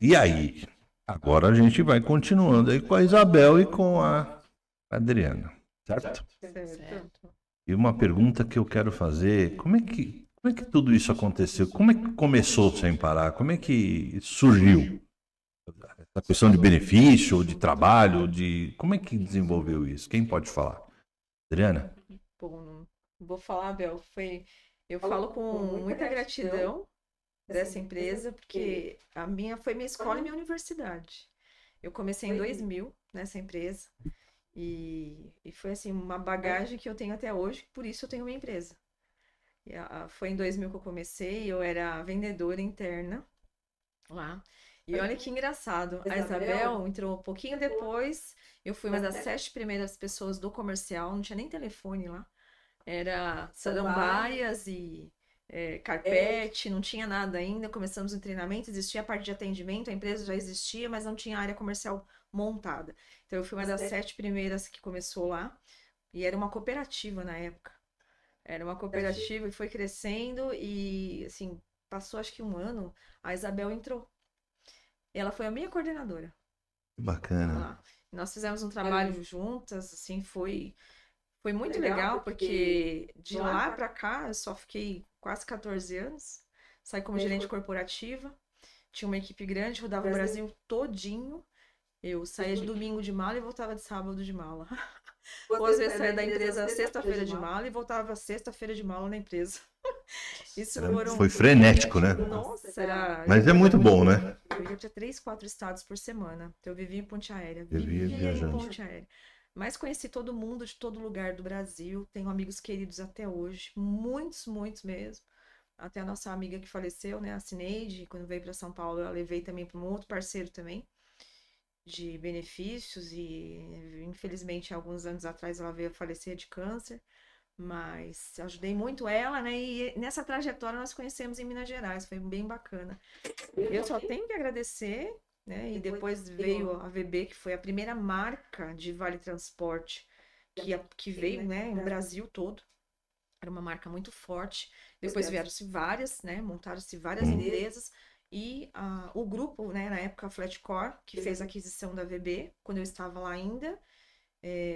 E aí? Agora a gente vai continuando aí com a Isabel e com a Adriana, certo? Certo. Certo. E uma pergunta que eu quero fazer, como é que tudo isso aconteceu? Como é que começou Sem Parar? Como é que surgiu? A questão de benefício, de trabalho, como é que desenvolveu isso? Quem pode falar? Adriana? Bom, não vou falar, Bel, eu falo com muita gratidão dessa empresa, porque a minha foi minha escola e minha universidade. Eu comecei em 2000 nessa empresa e foi assim uma bagagem que eu tenho até hoje, por isso eu tenho uma empresa. Foi em 2000 que eu comecei, eu era vendedora interna lá. E olha que engraçado, a Isabel entrou um pouquinho depois, eu fui uma das 7 primeiras pessoas do comercial, não tinha nem telefone lá. Era samambaias e carpete, não tinha nada ainda. Começamos o treinamento, existia a parte de atendimento, a empresa já existia, mas não tinha área comercial montada. Então eu fui uma das 7 primeiras que começou lá, e era uma cooperativa na época. Era uma cooperativa e foi crescendo e assim, passou acho que um ano, a Isabel entrou. Ela foi a minha coordenadora Que bacana. lá. Nós fizemos um trabalho juntas, assim, foi muito legal, porque de lá para cá eu só fiquei quase 14 anos. Saí como gerente corporativa, tinha uma equipe grande, rodava o Brasil todinho. Eu saía de domingo de mala e voltava de sábado de mala. Ou às vezes saía da empresa sexta-feira de mala e voltava sexta-feira de mala na empresa. Isso Foi foram. frenético, né? Nossa, era. Mas é muito bom, né? Eu ia para 3, 4 estados por semana. Então eu vivia em ponte aérea. Eu via Vivia em viajando. ponte aérea. Mas conheci todo mundo de todo lugar do Brasil. Tenho amigos queridos até hoje. Muitos, muitos mesmo. Até a nossa amiga que faleceu, né? A Cineide, quando veio para São Paulo, eu levei também para um outro parceiro também de benefícios. E infelizmente, alguns anos atrás, ela veio a falecer de câncer. Mas ajudei muito ela, né? E nessa trajetória nós conhecemos em Minas Gerais. Foi bem bacana. Eu só tenho que agradecer, né? E depois veio a VB, que foi a primeira marca de vale transporte que veio, né, no Brasil todo. Era uma marca muito forte. Depois vieram-se várias, né? Montaram-se várias empresas. E o grupo, né, na época, a Flatcore, que fez a aquisição da VB, quando eu estava lá ainda.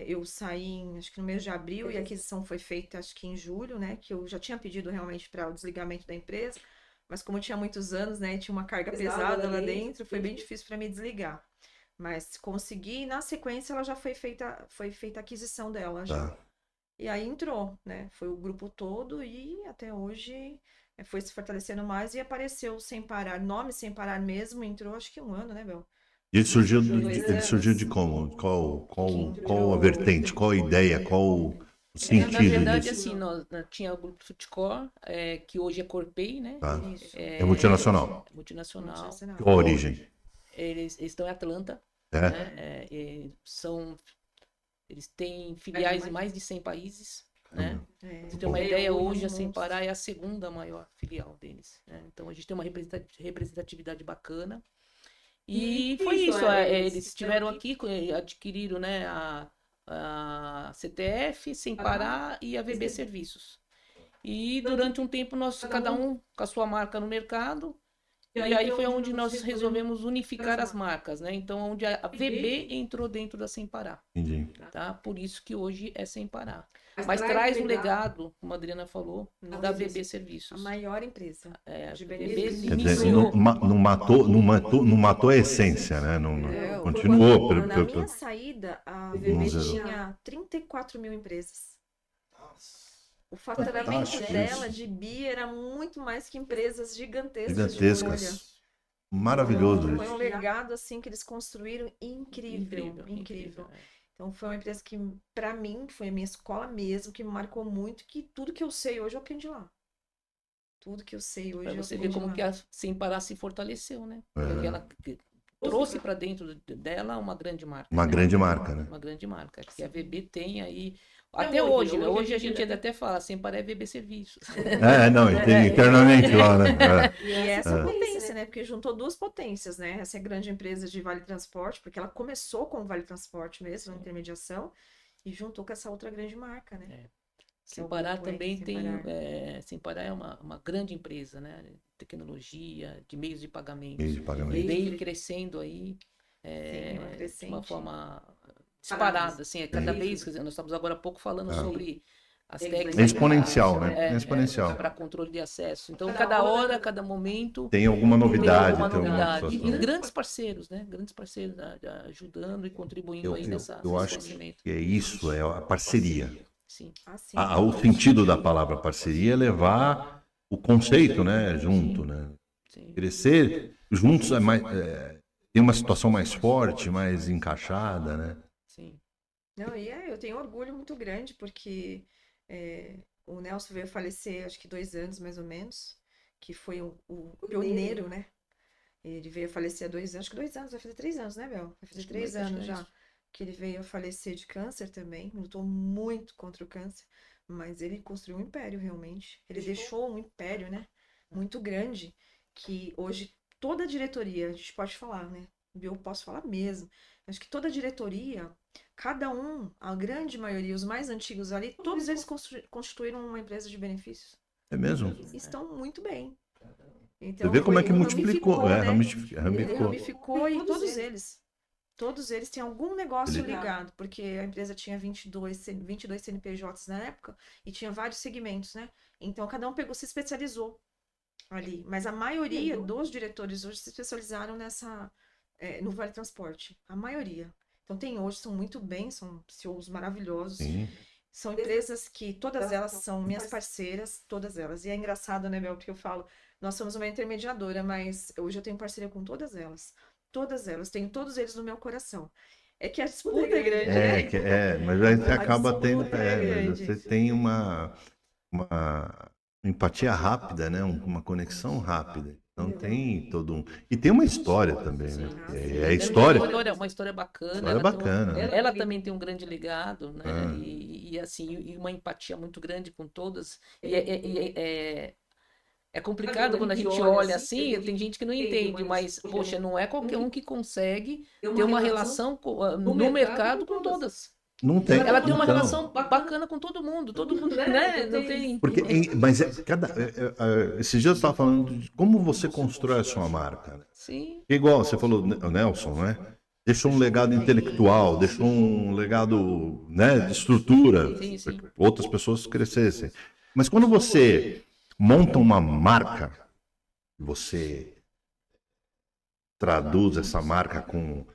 Eu saí, acho que no mês de abril, e a aquisição foi feita, acho que em julho, né? Que eu já tinha pedido realmente para o desligamento da empresa. Mas como tinha muitos anos, né, tinha uma carga pesada lá dentro, foi bem difícil para me desligar. Mas consegui, e na sequência ela já foi feita a aquisição dela já. Tá. E aí entrou, né? Foi o grupo todo e até hoje foi se fortalecendo mais e apareceu sem parar, nome sem parar mesmo, entrou acho que um ano, né, Bel? E ele surgiu, Dois ele surgiu de anos como? Qual, que qual, qual a entrou. vertente? Qual a ideia? Qual o Na sentido verdade, disso? assim, tinha o grupo Futecor, que hoje é Corpay, né? Tá? Isso, É multinacional. Multinacional. multinacional. Qual a origem? Eles estão em Atlanta, É? né? Eles têm filiais em mais de 100 países, né? É, Você tem uma Bom. ideia, Hoje hoje a os Sem monstros. Parar é a segunda maior filial deles, né? Então a gente tem uma representatividade bacana. E foi isso, eles estiveram aqui, adquiriram, né, a CTF, Sem Parar e a VB Serviços. E durante um tempo nós, cada um com a sua marca no mercado, e aí foi onde nós resolvemos unificar as marcas, né? Então, onde a VB entrou dentro da Sem Parar, Entendi. tá? Por isso que hoje é Sem Parar. Mas traz o legado, como a Adriana falou, da VB A Serviços. maior empresa de VB benefícios. Quer dizer, iniciou. não matou a essência, né? Continuou. Quando, na minha saída, a VB zerou. tinha 34 mil empresas. O faturamento Fantástico dela isso. de BI era muito mais que empresas gigantescas de folha. Gigantescas. Maravilhoso Foi um isso. legado assim que eles construíram incrível, Incrível, incrível. incrível. Então foi uma empresa que para mim foi a minha escola mesmo, que me marcou muito, que tudo que eu sei hoje eu aprendi lá. Tudo que eu sei hoje Para eu você ver aprendi como lá. que a Sem Parar se fortaleceu, né? É. Porque ela trouxe para dentro dela uma grande marca. Uma né? grande marca, né? Uma grande marca. Que a VB tem aí. Até hoje, né? Hoje a gente ainda até fala, Sem Parar é VB Serviços. Não, internamente lá, né? E essa potência, né? Porque juntou duas potências, né? Essa é a grande empresa de Vale Transporte, porque ela começou com o Vale Transporte mesmo, na intermediação, e juntou com essa outra grande marca, né? É. Que é Sem o Parar grupo, também Sem tem. Parar. Sem Parar é uma grande empresa, né? tecnologia, de meios de pagamento. Meio de pagamento. E veio crescendo aí uma de uma crescente. forma disparada, assim, cada vez, quer dizer, nós estamos agora há pouco falando sobre as técnicas. Exponencial, né? Exponencial. Para controle de acesso. Então, cada hora, cada momento. Tem alguma novidade. Tem alguma tem alguma novidade. situação. E grandes parceiros, né? Grandes parceiros ajudando e contribuindo aí nesse Eu acho conhecimento. que é isso, é a parceria. Sim. Assim, O sentido da palavra parceria é levar o conceito, né, junto, né? Sim. Crescer juntos tem uma situação mais forte, mais encaixada, né? Sim. não, eu tenho orgulho muito grande, porque o Nelson veio falecer, acho que 2 anos, mais ou menos, que foi o pioneiro, né? Ele veio a falecer há 2 anos, acho que 2 anos, vai fazer 3 anos, né, Bel? Vai fazer Acho que 3 vai, acho anos que é já isso. que ele veio a falecer de câncer também, lutou muito contra o câncer, mas ele construiu um império realmente. Ele deixou um império, né, muito grande, que hoje toda a diretoria, a gente pode falar, né? Eu posso falar mesmo. Acho que toda a diretoria, cada um, a grande maioria, os mais antigos ali, todos eles constituíram uma empresa de benefícios. É mesmo? Estão muito bem. Você Então, vê como é que foi- multiplicou, ramificou, né? Ele ramificou. ramificou e todos eles têm algum negócio Ele- ligado, porque a empresa tinha 22 CNPJs na época e tinha vários segmentos, né? Então cada um se especializou ali, mas a maioria dos diretores hoje se especializaram no Vale Transporte, a maioria. Então hoje são muito bem, são CEOs maravilhosos. Sim. São empresas que todas elas são minhas parceiras, todas elas. E é engraçado, né, Bel, porque eu falo, nós somos uma intermediadora, mas hoje eu tenho parceria com todas elas. Todas elas, tenho todos eles no meu coração. É que a disputa é grande, né? Mas aí você A acaba disputa tendo, é mas grande. você tem uma empatia rápida, né? Uma conexão rápida. Então tem todo um. E tem uma história também, né? Ah, sim. É a história. Uma história bacana. História bacana, né? Ela também tem um grande legado, né? Ah. E assim, e uma empatia muito grande com todas. É complicado quando a gente olha assim, tem gente que não entende, mas, poxa, não é qualquer um que consegue ter uma relação no mercado com todas. Não tem. Ela tem uma Então, relação bacana com todo mundo, né? Não tem. Esses dias eu estava falando de como você constrói a sua marca, né? Sim, Igual você falou, o Nelson, né? Deixou um legado intelectual, deixou um legado, né, de estrutura, Sim, sim. para que outras pessoas crescessem. Mas quando você monta uma marca, você traduz essa marca com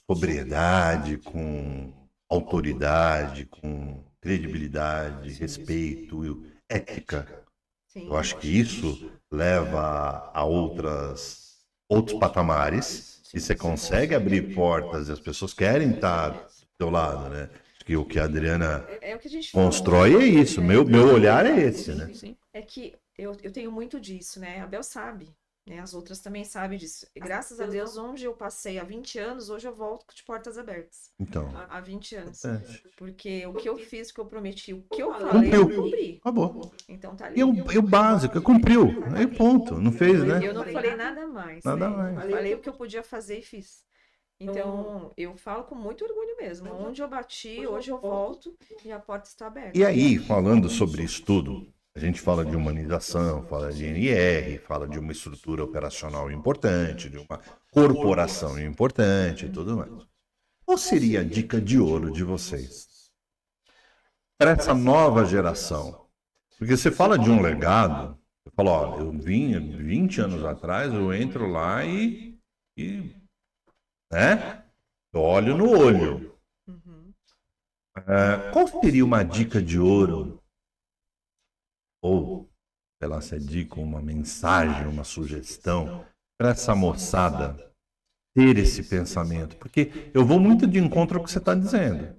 sobriedade, com autoridade, com credibilidade, respeito, ética. Sim. Eu acho que isso leva a outros patamares e você consegue abrir portas e as pessoas querem estar do seu lado, né? Acho que o que a Adriana É o que a gente fala. constrói é isso. Meu olhar é esse, né? Sim. É que eu tenho muito disso, né? A Bel sabe, né? As outras também sabem disso. E graças a Deus, onde eu passei há 20 anos, hoje eu volto de portas abertas. Então, Há 20 anos. é. Porque o que eu fiz, o que eu prometi, o que eu falei, eu Cumpriu. cumpri. Acabou. Então tá ali. E o básico, cumpriu. Aí ponto. Não fez, né? Eu não falei nada mais. Nada né? mais. Falei o que eu podia fazer e fiz. Então, eu falo com muito orgulho mesmo. Onde eu bati, hoje eu volto e a porta está aberta. E aí, falando sobre isso tudo, a gente fala de humanização, fala de NR, fala de uma estrutura operacional importante, de uma corporação importante e tudo mais. Qual seria a dica de ouro de vocês para essa nova geração? Porque você fala de um legado, você fala, ó, eu vim 20 anos atrás, eu entro lá e né? Olho no olho. Uhum. Qual seria uma dica de ouro? Ou, sei lá, se é dica, uma mensagem, uma sugestão para essa moçada ter esse pensamento? Porque eu vou muito de encontro ao que você está dizendo.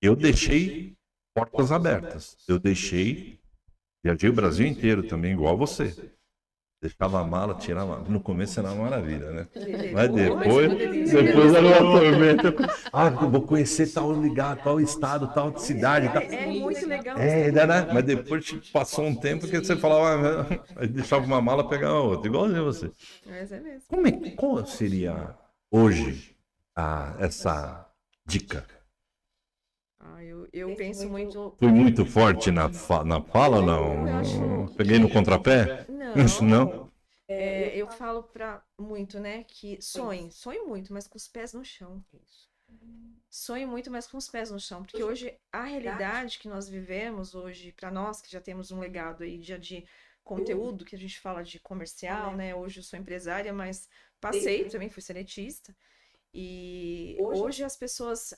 Eu deixei portas abertas. Viajei o Brasil inteiro também, igual você. Deixava a mala, tirava a mala. No começo era uma maravilha, né? Mas depois era uma tormenta. Eu vou conhecer tal lugar, tal estado, tal cidade. Tal. É muito legal. Ainda, né? Mas depois passou um tempo que você falava, aí deixava uma mala, pegava outra, igualzinho você. Mas é mesmo. Qual seria hoje essa dica? Eu penso muito. Fui muito forte na fala ou não? Peguei no contrapé? Não. Não? Eu falo muito, né, que sonho muito, mas com os pés no chão. Isso. Sonho muito, mas com os pés no chão, porque hoje a realidade que nós vivemos hoje, para nós que já temos um legado aí de conteúdo, que a gente fala de comercial, né? Hoje eu sou empresária, mas passei também, fui seletista. E hoje as pessoas,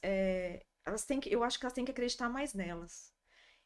elas têm que, eu acho que elas têm que acreditar mais nelas.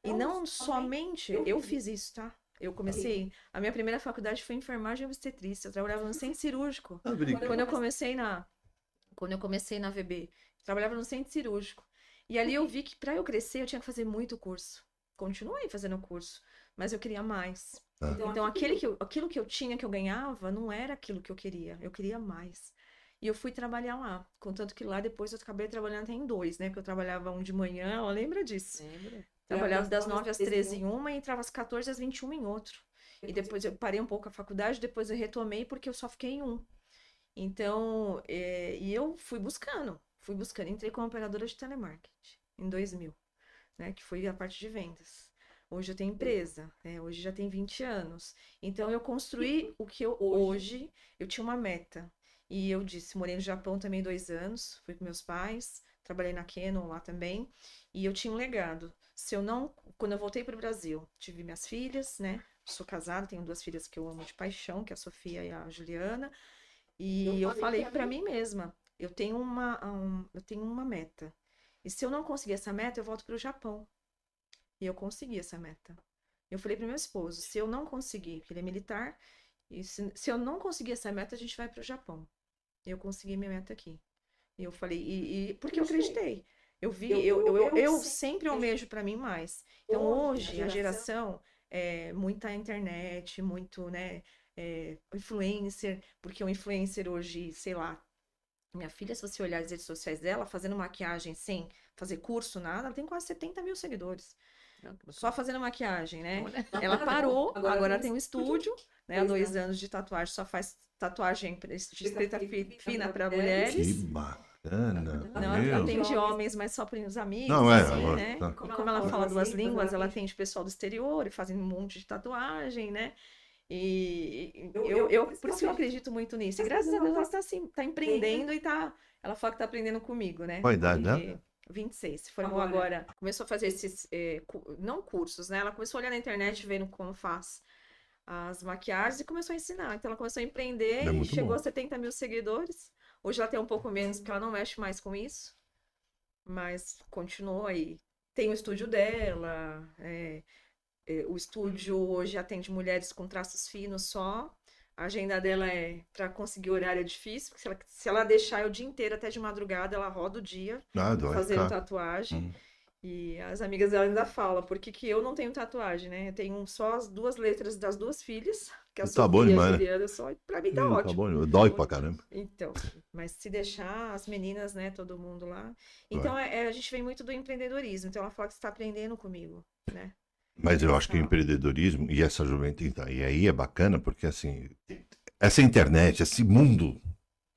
E não somente, eu fiz isso, tá? Eu comecei, a minha primeira faculdade foi enfermagem e obstetrícia, eu trabalhava no centro cirúrgico. Tá brincando. Quando eu comecei na VB, trabalhava no centro cirúrgico. E ali eu vi que para eu crescer eu tinha que fazer muito curso. Continuei fazendo curso, mas eu queria mais. Então aquilo que eu tinha, que eu ganhava, não era aquilo que eu queria mais. E eu fui trabalhar lá, contanto que lá depois eu acabei trabalhando até em 2, né? Porque eu trabalhava um de manhã, ela lembra disso? Lembra? Trabalhava das 9 às 13 em uma e entrava às 14 às 21 em outro. E depois eu parei um pouco a faculdade, depois eu retomei porque eu só fiquei em um. Então, e eu fui buscando, entrei como operadora de telemarketing em 2000, né, que foi a parte de vendas. Hoje eu tenho empresa, né, hoje já tem 20 anos. Então, eu construí o que hoje, eu tinha uma meta. E eu disse, morei no Japão também 2 anos, fui com meus pais, trabalhei na Canon lá também, e eu tinha um legado. Quando eu voltei para o Brasil, tive minhas filhas, né, sou casada, tenho 2 filhas que eu amo de paixão, que é a Sofia e a Juliana. E eu falei para mim mesma, eu tenho uma meta. E se eu não conseguir essa meta, eu volto para o Japão. E eu consegui essa meta. Eu falei para meu esposo, se eu não conseguir, porque ele é militar, e se eu não conseguir essa meta, a gente vai para o Japão. Eu consegui minha meta aqui. E eu falei, porque eu acreditei. Eu sempre almejo para mim mais. Então hoje a geração é muita internet, muito, né? Influencer, porque o influencer hoje, sei lá, minha filha, se você olhar as redes sociais dela, fazendo maquiagem sem fazer curso, nada, ela tem quase 70 mil seguidores. Só fazendo maquiagem, né? Ela parou, agora ela tem um estúdio, né? Há 2 anos de tatuagem, só faz tatuagem de escrita fina para mulheres. Que bacana. Não, ela atende homens, mas só para os amigos, Não, assim, agora, né? tá. Como ela fala 2 línguas, ela atende pessoal do exterior e fazem um monte de tatuagem, né? E por isso que eu acredito muito nisso. E graças a Deus ela está assim, tá empreendendo e ela fala que tá aprendendo comigo, né? Qual a idade Porque dela? 26, se formou agora, começou a fazer esses, não cursos, né? Ela começou a olhar na internet, vendo como faz as maquiagens e começou a ensinar. Então ela começou a empreender e chegou a 70 mil seguidores. Hoje ela tem um pouco menos, porque ela não mexe mais com isso. Mas continuou aí. Tem o estúdio dela, o estúdio hoje atende mulheres com traços finos só. A agenda dela para conseguir horário é difícil, porque se ela deixar o dia inteiro até de madrugada, ela roda o dia fazendo tatuagem. E as amigas dela ainda falam, por que eu não tenho tatuagem, né? Eu tenho só as 2 letras das 2 filhas, que é a Sofia e a Juliana, só, e pra mim tá ótimo. Tá bom, dói pra caramba. Então, mas se deixar as meninas, né, todo mundo lá. Então, a gente vem muito do empreendedorismo. Então, ela fala que você está aprendendo comigo, né? Mas eu acho que o empreendedorismo e essa juventude, e aí é bacana, porque assim, essa internet, esse mundo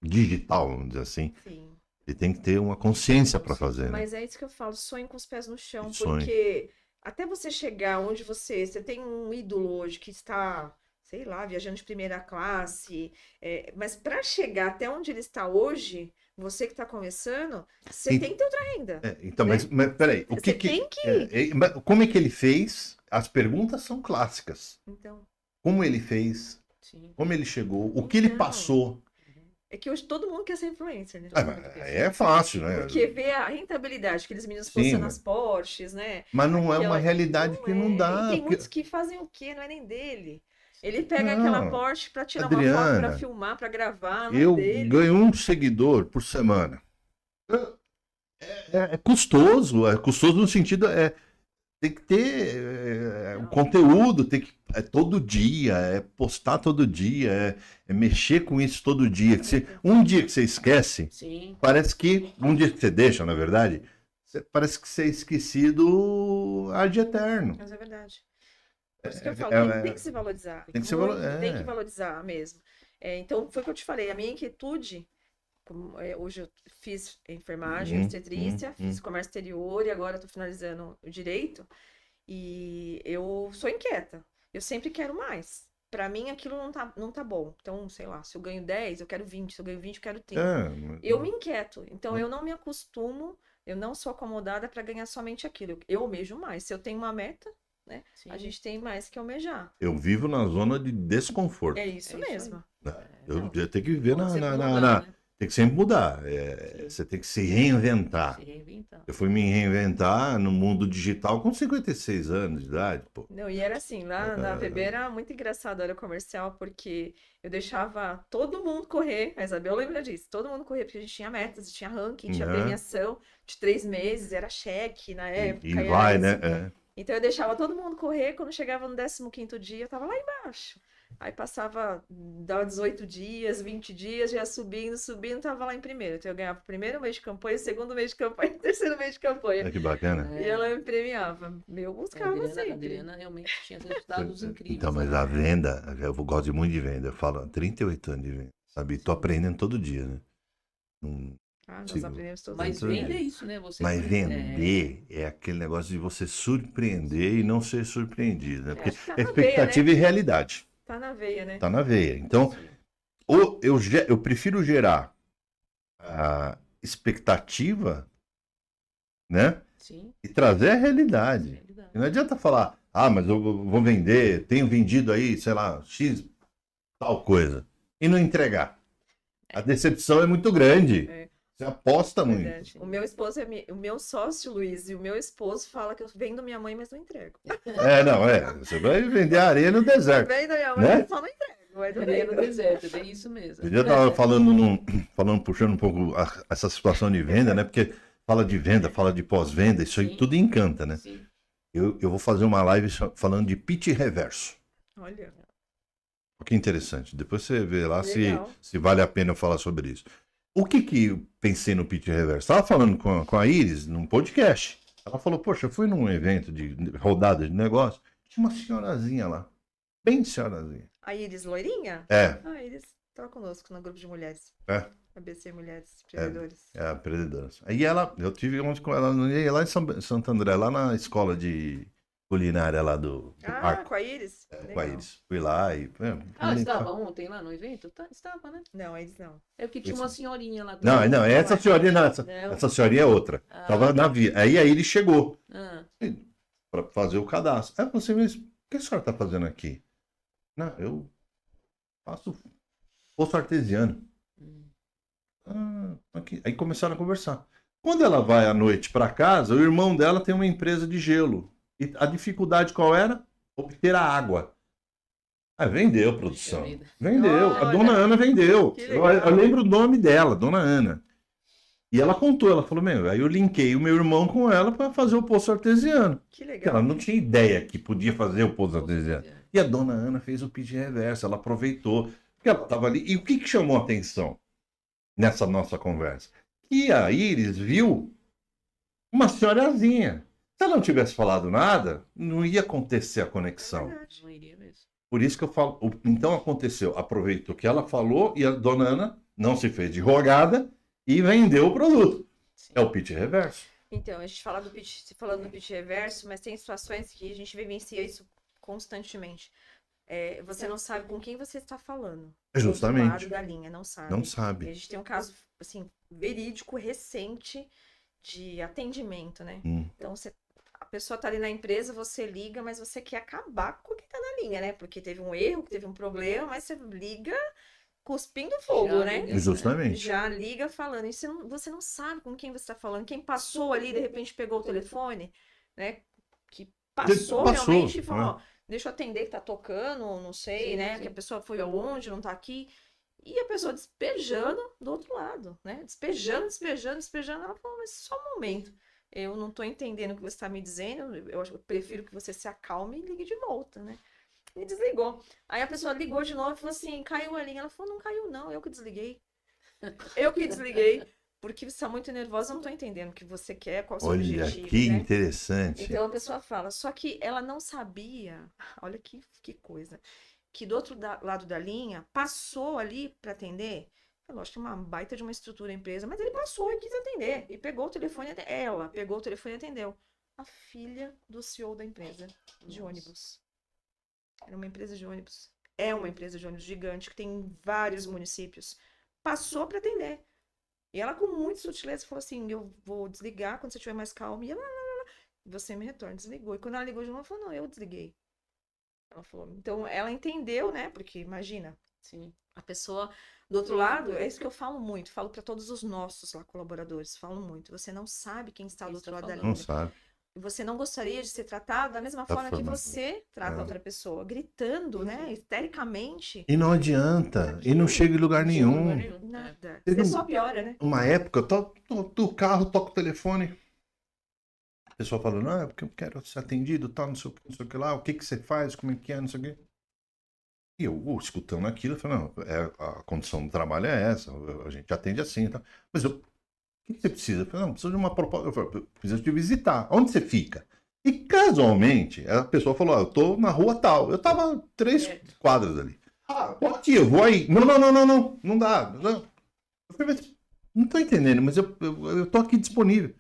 digital, vamos dizer assim, Sim. ele tem que ter uma consciência para fazer, né? Mas é isso que eu falo, sonho com os pés no chão, Sonho. porque até você chegar onde você tem um ídolo hoje que está, sei lá, viajando de primeira classe, mas para chegar até onde ele está hoje, você que está começando, você tem que ter outra renda. Então, mas peraí, o que tem que... como é que ele fez? As perguntas são clássicas. Então, Como ele fez? Sim. Como ele chegou? O que ele passou? é que hoje todo mundo quer ser influencer, né? É fácil, né? Porque vê a rentabilidade, aqueles meninos postando as Porsches, né? Mas não é uma realidade que não dá. E tem muitos que fazem o quê? Não é nem dele. Ele pega aquela Porsche pra tirar uma foto, pra filmar, pra gravar, não é dele. Ganho 1 seguidor por semana. É custoso no sentido, tem que ter conteúdo, tem que todo dia, postar todo dia, mexer com isso todo dia. Um dia que você esquece, parece que um dia que você deixa, na verdade, parece que você é esquecido ad eterno. Mas é verdade. Por isso que eu falo, tem que se valorizar. Tem que valorizar mesmo. Então, foi o que eu te falei, a minha inquietude, hoje eu fiz enfermagem, obstetrícia, fiz comércio exterior e agora estou finalizando o direito. E eu sou inquieta. Eu sempre quero mais. pra mim aquilo não tá bom. Então, sei lá, se eu ganho 10, eu quero 20. Se eu ganho 20, eu quero 30. É, Eu me inquieto. Então, eu não me acostumo, eu não sou acomodada pra ganhar somente aquilo. Eu almejo mais. Se eu tenho uma meta, né? Sim. A gente tem mais que almejar. eu vivo na zona de desconforto. É isso É isso mesmo. Eu tenho que viver Pode ser na, mudar, né? tem que sempre mudar. Sim. Você tem que se reinventar. Se reinventar. Eu fui me reinventar no mundo digital com 56 anos de idade, pô. Não, e era assim, lá na VB era muito engraçado a hora comercial, porque eu deixava todo mundo correr, a Isabel lembra disso, todo mundo correr, porque a gente tinha metas, tinha ranking, tinha Né? premiação de 3 meses, era cheque na época. E era vai, isso. né? É. Então eu deixava todo mundo correr, quando chegava no 15º dia, eu tava lá embaixo. Aí passava, dava 18 dias, 20 dias, já subindo, tava lá em primeiro. Então eu ganhava o primeiro mês de campanha, o segundo mês de campanha, o terceiro mês de campanha. Olha que bacana. E ela me premiava. Eu A buscava Adriana, a sempre. Adriana realmente tinha resultados incríveis. Então, mas né? a venda, eu gosto muito de venda. Eu falo há 38 anos de venda, sabe? E tô aprendendo todo dia, né? Não- Ah, nós Sim. aprendemos todos Mas os dias. venda é isso, né? Você Mas é, vender é aquele negócio de você surpreender e não ser surpreendido, né? Porque acho que tá é na veia, expectativa e realidade. Tá na veia, né? Tá na veia. Então, sim, ou eu prefiro gerar a expectativa, né? sim, E trazer a realidade. realidade. Não adianta falar, mas eu vou vender, tenho vendido aí, sei lá, X tal coisa, e não entregar. A decepção é muito grande. É. Você aposta muito. Verdade. O meu esposo o meu sócio, Luiz, e o meu esposo fala que eu vendo minha mãe, mas não entrego. Você vai vender areia no deserto. Vendo minha mãe, Né? mas só não entrego. Mas eu Areia no vendo. deserto, é bem isso mesmo. Eu já estava puxando um pouco essa situação de venda, né? Porque fala de venda, fala de pós-venda, isso aí Sim. tudo encanta, né? Sim. Eu vou fazer uma live falando de pitch reverso. Olha, Que interessante. Depois você vê lá Legal. se vale a pena eu falar sobre isso. O que eu pensei no pitch reverso? Estava falando com a Iris num podcast. Ela falou, poxa, eu fui num evento de rodada de negócio, tinha uma senhorazinha lá. Bem senhorazinha. a Iris loirinha? É, A Iris estava conosco no grupo de mulheres. É. ABC Mulheres Empreendedoras. é a empreendedora. Aí eu tive ontem com ela, lá em Santo André, lá na escola de culinária lá do Ah, parque. com a Iris? Com a Iris. Fui lá e... Estava ontem lá no evento? Estava, né? Não, a Iris não. É porque tinha uma senhorinha lá. Não, essa senhorinha não. Não. Essa senhorinha é outra. Tava na via. Aí a Iris chegou Ah, para fazer o cadastro. Aí eu falei assim, mas o que a senhora tá fazendo aqui? Não, eu faço poço artesiano. Aqui. Aí começaram a conversar. Quando ela vai à noite para casa, o irmão dela tem uma empresa de gelo. E a dificuldade qual era? Obter a água. Vendeu, produção. Puxa vida. Vendeu. A Olha, dona Ana vendeu. que Eu legal. lembro o nome dela, dona Ana. E ela contou, ela falou, aí eu linkei o meu irmão com ela para fazer o poço artesiano. Que Porque ela legal. não tinha ideia que podia fazer o poço artesiano. Artesiano. E a dona Ana fez o pitch reverso, ela aproveitou. Porque ela estava ali. E o que chamou a atenção nessa nossa conversa? Que a Iris viu uma senhorazinha. Se ela não tivesse falado nada, não ia acontecer a conexão. Verdade. Não iria mesmo. Por isso que eu falo. Então aconteceu. Aproveitou que ela falou e a dona Ana não se fez de rogada e vendeu o produto. Sim. É o pitch reverso. Então, a gente fala do pitch, falando do pitch reverso, mas tem situações que a gente vivencia isso constantemente. Você não sabe com quem você está falando. Do outro Justamente. lado da linha, não sabe. Não E sabe. a gente tem um caso, assim, verídico, recente de atendimento, né? Então, a pessoa tá ali na empresa, você liga, mas você quer acabar com quem tá na linha, né? Porque teve um erro, teve um problema, mas você liga cuspindo fogo, Já né? liga. Justamente. Já liga falando. E você não sabe com quem você está falando. Quem passou ali, de repente, pegou o telefone, né? Que passou realmente e falou, né? ó, deixa eu atender que tá tocando, não sei, Sim, né? sim. Que a pessoa foi aonde, não tá aqui. E a pessoa despejando do outro lado, né? Despejando. Ela falou, mas só um momento. Eu não tô entendendo o que você está me dizendo. Eu prefiro que você se acalme e ligue de volta, né? E desligou. Aí a pessoa ligou de novo e falou assim, caiu a linha. Ela falou, não caiu não, eu que desliguei. Eu que desliguei. Porque você está muito nervosa, eu não tô entendendo o que você quer, qual é o seu Olha objetivo, que né? interessante. Então a pessoa fala, só que ela não sabia, olha que coisa, que do outro lado da linha, passou ali para atender, é lógico que é uma baita de uma estrutura empresa, mas ele passou e quis atender, e pegou o telefone, ela pegou o telefone e atendeu. A filha do CEO da empresa, de Nossa. ônibus. Era uma empresa de ônibus. é uma empresa de ônibus gigante que tem em vários municípios. Passou para atender. E ela, com muita sutileza, falou assim: eu vou desligar quando você estiver mais calma. E ela, você me retorna, desligou. E quando ela ligou de novo, ela falou: não, eu desliguei. Ela falou. Então, ela entendeu, né? Porque, imagina, Sim. a pessoa do outro lado, é isso que eu falo muito, falo para todos os nossos lá colaboradores, falo muito. Você não sabe quem está do Quem outro está lado da falando. Não linha. sabe. E você não gostaria de ser tratado da mesma Da forma que forma. você trata É. outra pessoa, gritando, né? Histericamente. E não adianta. E não chega em lugar Não chega em nenhum. lugar nenhum. Nada. Teve Você um- só piora, né? Uma época, eu tô do carro, toco o telefone. A pessoa falando, não, é porque eu quero ser atendido, tal, não sei o que lá, o que que você faz, como é que é, não sei o quê. E eu, escutando aquilo, eu falei, não, a condição do trabalho é essa, a gente atende assim, tá? Mas o que que você precisa? Eu falei, não, preciso de uma proposta, eu falei, eu preciso te visitar. Onde você fica? E casualmente, a pessoa falou, eu tô na rua tal. Eu tava 3 quadras ali. Ah, aqui, eu vou aí. Não dá. Não. Eu falei, mas não tô entendendo, mas eu tô aqui disponível.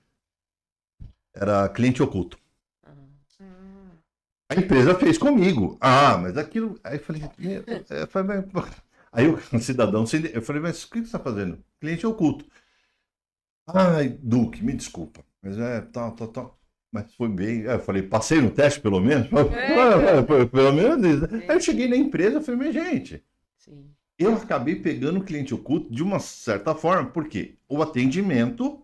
Era cliente oculto. Ah, A empresa fez comigo. Ah, mas aquilo. Aí eu falei, aí o cidadão, eu falei, mas o que você está fazendo? Cliente oculto. Ai, Duque, me desculpa. Mas tal. Mas foi bem. Eu falei, passei no teste pelo menos? Pelo menos isso. Aí eu cheguei na empresa e falei, minha gente, sim. eu acabei pegando o cliente oculto de uma certa forma, porque o atendimento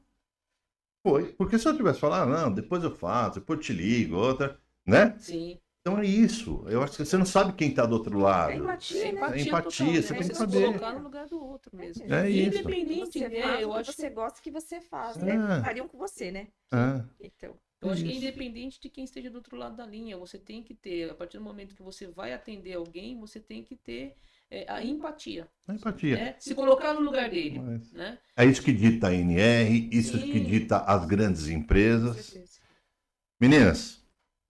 foi. Porque se eu tivesse falado, não, depois eu faço, depois eu te ligo, outra, né? Sim. Então é isso. Eu acho que você não sabe quem está do outro lado. É empatia, né? É empatia, total, você né? tem que se saber. colocar no lugar do outro mesmo. É isso. Independente, Você né? faz Eu o que acho você gosta que você faz, É. né? Fariam com você, né? É. Então. Eu acho que Isso. independente de quem esteja do outro lado da linha, você tem que ter, a partir do momento que você vai atender alguém, você tem que ter a empatia, É empatia. né? Se colocar no lugar dele, Mas- né? É isso que dita a NR, isso Sim. que dita as grandes Com empresas. certeza. Meninas,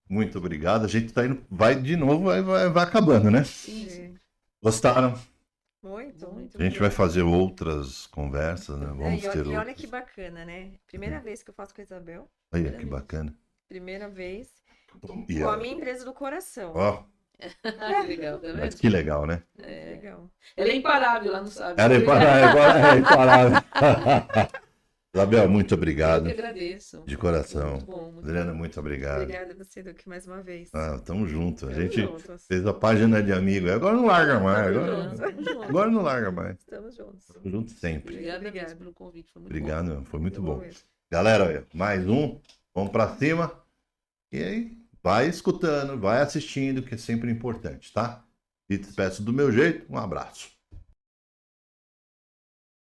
muito obrigado. A gente tá indo, vai de novo, vai acabando, né? Sim, sim. Gostaram? Muito. A gente vai fazer outras conversas, né? Vamos ter E olha outras. que bacana, né? Primeira vez que eu faço com a Isabel. Olha que bacana. Primeira vez. E Com a ela? minha empresa do coração. Ó, Que legal, tá mas vendo? que legal, né? Legal. Ela é imparável, ela não sabe. Ela é imparável. Isabel, muito Eu que obrigado. agradeço. De coração. Muito bom, muito Adriana, bom. muito obrigado. Obrigada a você, Duque, mais uma vez. Ah, tamo junto. A Tamo gente juntos. fez a página de amigo. Agora não larga mais. Tamo Agora, junto. agora não larga mais. Estamos juntos. Tamo junto sempre. Obrigada Obrigada. mesmo pelo convite, foi muito Obrigado, foi muito bom. mesmo. Galera, olha, mais um. Vamos pra cima. E aí, vai escutando, vai assistindo, que é sempre importante, tá? E te peço do meu jeito, um abraço.